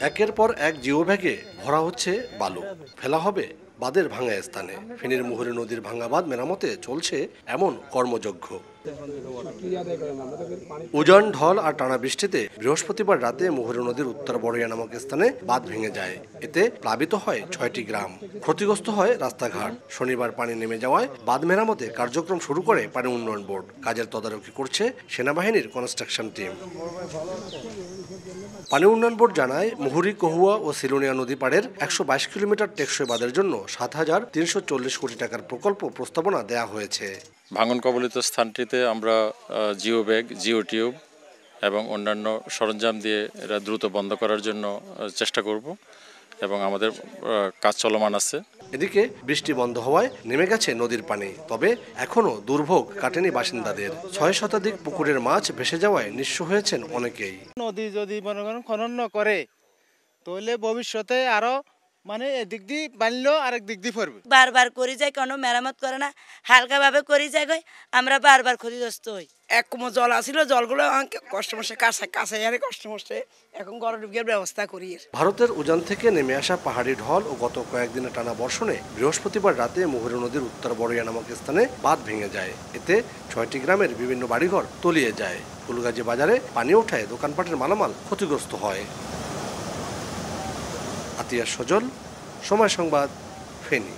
একের পর এক জিওব্যাগে ভরা হচ্ছে বালু, ফেলা হবে বাঁধের ভাঙা স্থানে। ফেনীর মুহুরী নদীর ভাঙা বাঁধ মেরামতে চলছে এমন কর্মযজ্ঞ। উজান, ঢল আর টানা বৃষ্টিতে বৃহস্পতিবার রাতে মুহুরী নদীর উত্তর বড়ইয়া নামক স্থানে বাঁধ ভেঙে যায়। এতে প্লাবিত হয় ৬টি গ্রাম, ক্ষতিগ্রস্ত হয় রাস্তাঘাট। শনিবার পানি নেমে যাওয়ায় বাঁধ মেরামতে কার্যক্রম শুরু করে পানি উন্নয়ন বোর্ড। কাজের তদারকি করছে সেনাবাহিনীর কনস্ট্রাকশন টিম। পানি উন্নয়ন বোর্ড জানায়, মুহুরী, কহুয়া ও সিলোনিয়া নদী পাড়ের ১২২ কিলোমিটার টেকসই বাঁধের জন্য ৭,৩৪০ কোটি টাকার প্রকল্প প্রস্তাবনা দেয়া হয়েছে। ভাঙন কবলিত স্থানটিতে আমরা জিও ব্যাগ, জিও টিউব এবং অন্যান্য সরঞ্জাম দিয়ে এটা দ্রুত বন্ধ করার জন্য চেষ্টা করব এবং আমাদের কাজ চলমান আছে। এদিকে বৃষ্টি বন্ধ হওয়ায় নেমে গেছে নদীর পানি, তবে এখনও দুর্ভোগ কাটেনি বাসিন্দাদের। ৬ শতাধিক পুকুরের মাছ ভেসে যাওয়ায় নিঃস্ব হয়েছেন অনেকেই। নদী যদি মনে করেন খনন করে তাহলে ভবিষ্যতে আরো এদিক দিয়ে বানলেও আরেক দিক দিয়ে পড়বে। বারবার করে যায়, কোনো মেরামত করে না, হালকা ভাবে করে যায়, আমরা বারবার ক্ষতিগ্রস্ত হই। এক কুমো জল আসিল, জলগুলো কষ্ট মশে কাছে কষ্ট মশে এখন গড় ডুবিয়ে ব্যবস্থা করি। ভারতের উজান থেকে নেমে আসা পাহাড়ি ঢল ও গত কয়েকদিনের টানা বর্ষণে বৃহস্পতিবার রাতে মুহুরী নদীর উত্তর বড়ইয়া নামক স্থানে বাঁধ ভেঙে যায়। এতে ৬টি গ্রামের বিভিন্ন বাড়িঘর তলিয়ে যায়। ফুলগাজী বাজারে পানি ওঠায় দোকানপাটের মালামাল ক্ষতিগ্রস্ত হয়। আতিয়া সজল, সময় সংবাদ, ফেনী।